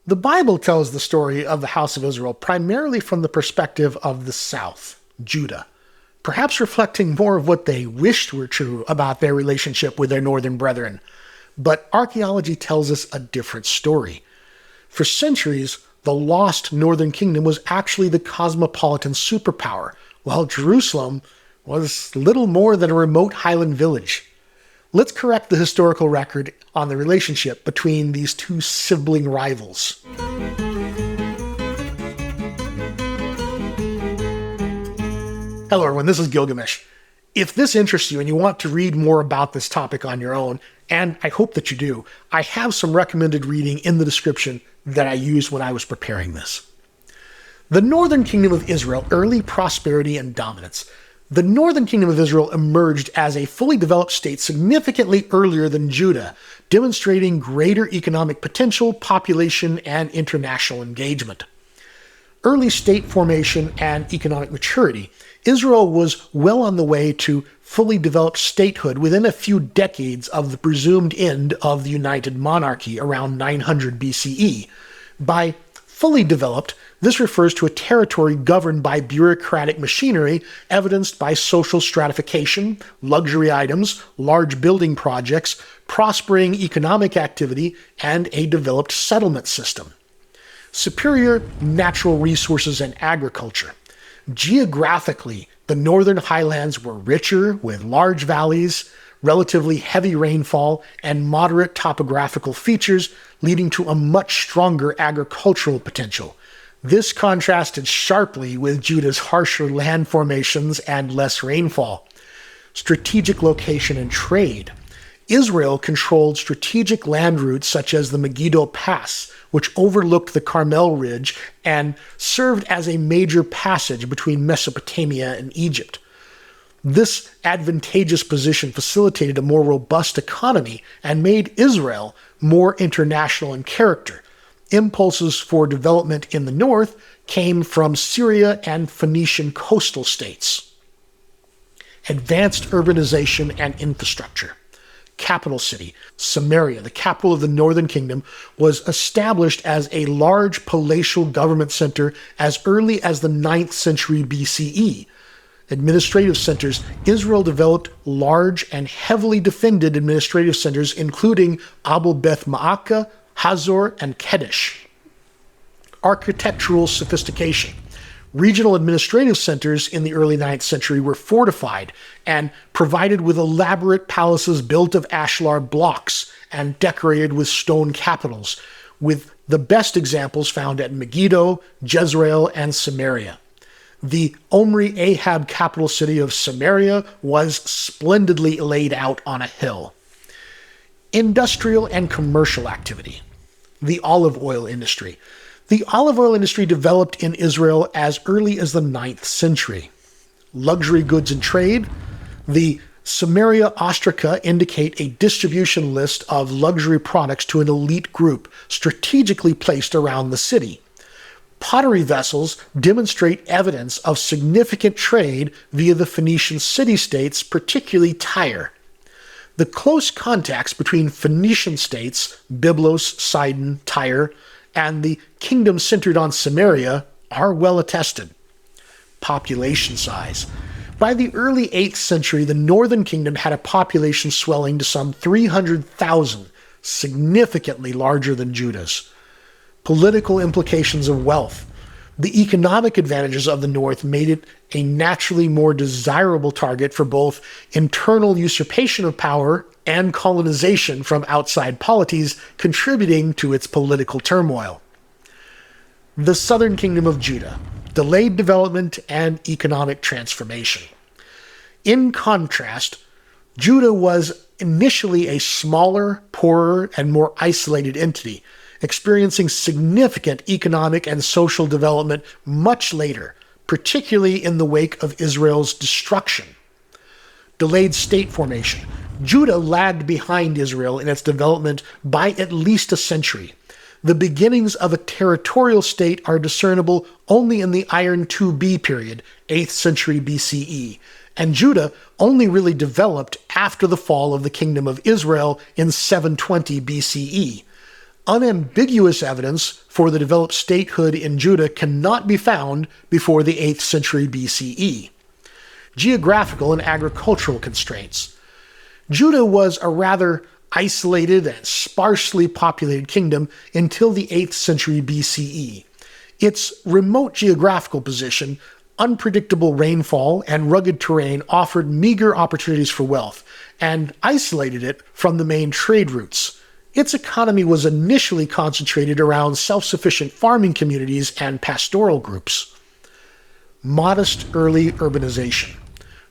The Bible tells the story of the house of Israel primarily from the perspective of the south, Judah, perhaps reflecting more of what they wished were true about their relationship with their northern brethren. But archaeology tells us a different story. For centuries, the lost northern kingdom was actually the cosmopolitan superpower, while Jerusalem was little more than a remote highland village. Let's correct the historical record on the relationship between these two sibling rivals. Hello everyone, this is Gilgamesh. If this interests you and you want to read more about this topic on your own, and I hope that you do, I have some recommended reading in the description that I used when I was preparing this. The Northern Kingdom of Israel, early prosperity and dominance. The Northern Kingdom of Israel emerged as a fully developed state significantly earlier than Judah, demonstrating greater economic potential, population, and international engagement. Early state formation and economic maturity. Israel was well on the way to fully developed statehood within a few decades of the presumed end of the United Monarchy around 900 BCE. By fully developed, this refers to a territory governed by bureaucratic machinery, evidenced by social stratification, luxury items, large building projects, prospering economic activity, and a developed settlement system. Superior natural resources and agriculture. Geographically, the northern highlands were richer with large valleys, relatively heavy rainfall, and moderate topographical features, leading to a much stronger agricultural potential. This contrasted sharply with Judah's harsher land formations and less rainfall. Strategic location and trade. Israel controlled strategic land routes such as the Megiddo Pass, which overlooked the Carmel Ridge and served as a major passage between Mesopotamia and Egypt. This advantageous position facilitated a more robust economy and made Israel more international in character. Impulses for development in the north came from Syria and Phoenician coastal states. Advanced urbanization and infrastructure. Capital city, Samaria, the capital of the northern kingdom, was established as a large palatial government center as early as the 9th century BCE. Administrative centers. Israel developed large and heavily defended administrative centers, including Abel Beth Ma'aka, Hazor, and Kedesh. Architectural sophistication. Regional administrative centers in the early 9th century were fortified and provided with elaborate palaces built of ashlar blocks and decorated with stone capitals, with the best examples found at Megiddo, Jezreel, and Samaria. The Omri Ahab capital city of Samaria was splendidly laid out on a hill. Industrial and commercial activity. The olive oil industry. The olive oil industry developed in Israel as early as the 9th century. Luxury goods and trade. The Samaria ostraca indicate a distribution list of luxury products to an elite group strategically placed around the city. Pottery vessels demonstrate evidence of significant trade via the Phoenician city-states, particularly Tyre. The close contacts between Phoenician states, Byblos, Sidon, Tyre, and the kingdom centered on Samaria are well attested. Population size. By the early 8th century, the northern kingdom had a population swelling to some 300,000, significantly larger than Judah's. Political implications of wealth. The economic advantages of the north made it a naturally more desirable target for both internal usurpation of power and colonization from outside polities, contributing to its political turmoil. The southern kingdom of Judah. Delayed development and economic transformation. In contrast, Judah was initially a smaller, poorer, and more isolated entity, experiencing significant economic and social development much later, particularly in the wake of Israel's destruction. Delayed state formation. Judah lagged behind Israel in its development by at least a century. The beginnings of a territorial state are discernible only in the Iron 2B period, 8th century BCE, and Judah only really developed after the fall of the Kingdom of Israel in 720 BCE. Unambiguous evidence for the developed statehood in Judah cannot be found before the 8th century BCE. Geographical and agricultural constraints. Judah was a rather isolated and sparsely populated kingdom until the 8th century BCE. Its remote geographical position, unpredictable rainfall, and rugged terrain offered meager opportunities for wealth and isolated it from the main trade routes. Its economy was initially concentrated around self-sufficient farming communities and pastoral groups. Modest early urbanization.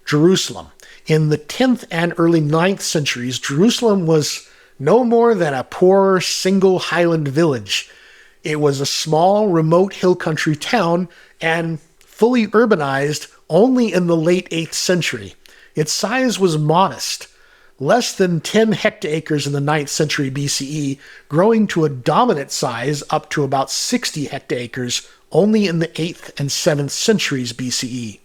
Jerusalem. In the 10th and early 9th centuries, Jerusalem was no more than a poor single highland village. It was a small, remote hill country town and fully urbanized only in the late 8th century. Its size was modest, less than 10 hectares in the 9th century BCE, growing to a dominant size up to about 60 hectares only in the 8th and 7th centuries BCE.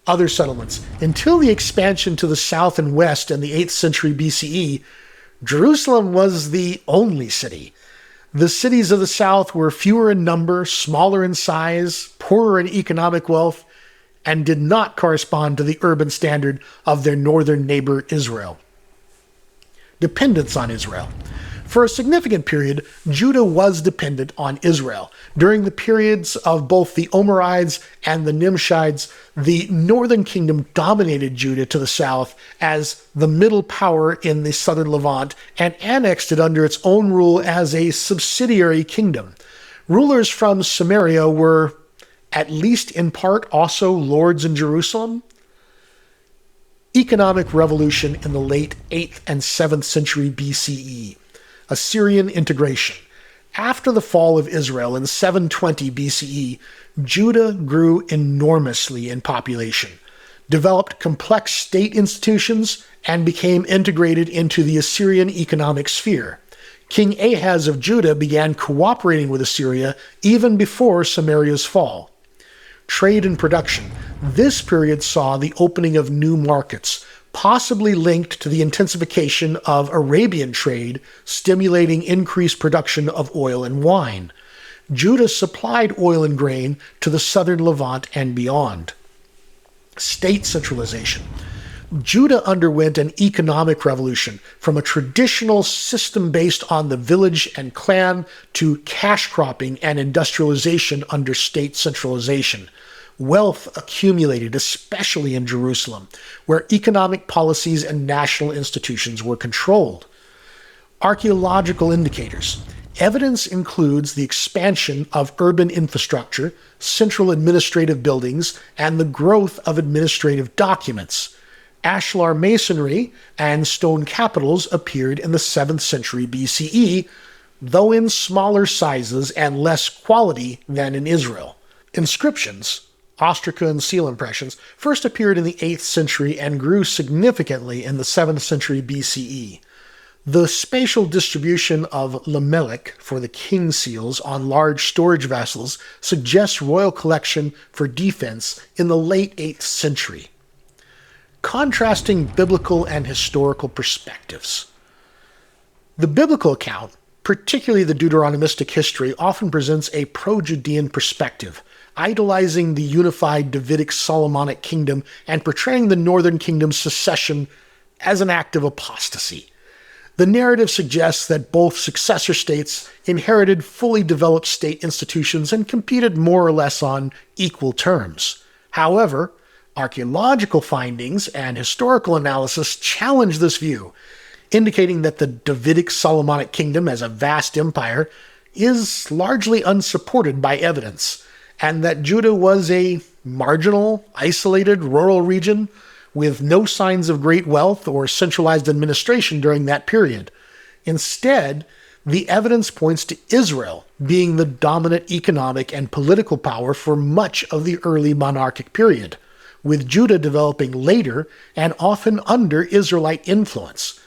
Other settlements. Until the expansion to the south and west in the 8th century BCE, Jerusalem was the only city. The cities of the south were fewer in number, smaller in size, poorer in economic wealth, and did not correspond to the urban standard of their northern neighbor Israel. Dependence on Israel. For a significant period, Judah was dependent on Israel. During the periods of both the Omrides and the Nimshides, the northern kingdom dominated Judah to the south as the middle power in the southern Levant and annexed it under its own rule as a subsidiary kingdom. Rulers from Samaria were, at least in part, also lords in Jerusalem. Economic revolution in the late 8th and 7th century BCE. Assyrian integration. After the fall of Israel in 720 BCE, Judah grew enormously in population, developed complex state institutions, and became integrated into the Assyrian economic sphere. King Ahaz of Judah began cooperating with Assyria even before Samaria's fall. Trade and production. This period saw the opening of new markets, possibly linked to the intensification of Arabian trade, stimulating increased production of oil and wine. Judah supplied oil and grain to the southern Levant and beyond. State centralization. Judah underwent an economic revolution from a traditional system based on the village and clan to cash cropping and industrialization under state centralization. Wealth accumulated, especially in Jerusalem, where economic policies and national institutions were controlled. Archaeological indicators. Evidence includes the expansion of urban infrastructure, central administrative buildings, and the growth of administrative documents. Ashlar masonry and stone capitals appeared in the 7th century BCE, though in smaller sizes and less quality than in Israel. Inscriptions, ostraca and seal impressions, first appeared in the 8th century and grew significantly in the 7th century BCE. The spatial distribution of lamellic for the king seals on large storage vessels suggests royal collection for defense in the late 8th century. Contrasting biblical and historical perspectives. The biblical account, particularly the Deuteronomistic history, often presents a pro-Judean perspective, idolizing the unified Davidic Solomonic kingdom and portraying the northern kingdom's secession as an act of apostasy. The narrative suggests that both successor states inherited fully developed state institutions and competed more or less on equal terms. However, archaeological findings and historical analysis challenge this view, indicating that the Davidic Solomonic kingdom as a vast empire is largely unsupported by evidence, and that Judah was a marginal, isolated rural region with no signs of great wealth or centralized administration during that period. Instead, the evidence points to Israel being the dominant economic and political power for much of the early monarchic period, with Judah developing later and often under Israelite influence.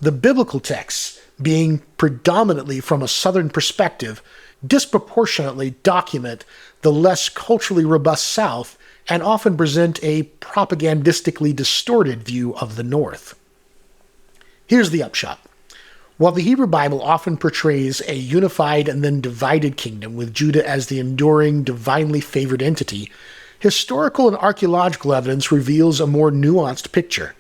The biblical texts, being predominantly from a southern perspective, disproportionately document the less culturally robust South and often present a propagandistically distorted view of the North. Here's the upshot. While the Hebrew Bible often portrays a unified and then divided kingdom with Judah as the enduring, divinely favored entity, historical and archaeological evidence reveals a more nuanced picture.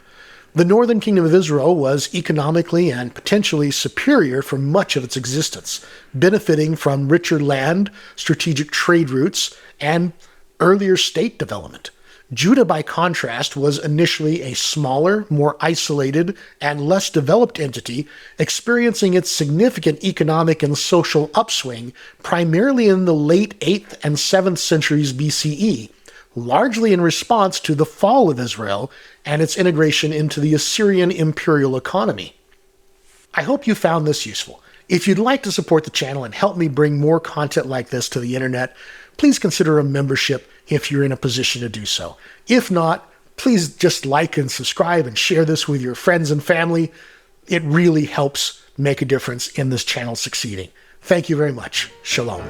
The northern kingdom of Israel was economically and potentially superior for much of its existence, benefiting from richer land, strategic trade routes, and earlier state development. Judah, by contrast, was initially a smaller, more isolated, and less developed entity, experiencing its significant economic and social upswing primarily in the late 8th and 7th centuries BCE, largely in response to the fall of Israel and its integration into the Assyrian imperial economy. I hope you found this useful. If you'd like to support the channel and help me bring more content like this to the internet, please consider a membership if you're in a position to do so. If not, please just like and subscribe and share this with your friends and family. It really helps make a difference in this channel succeeding. Thank you very much. Shalom.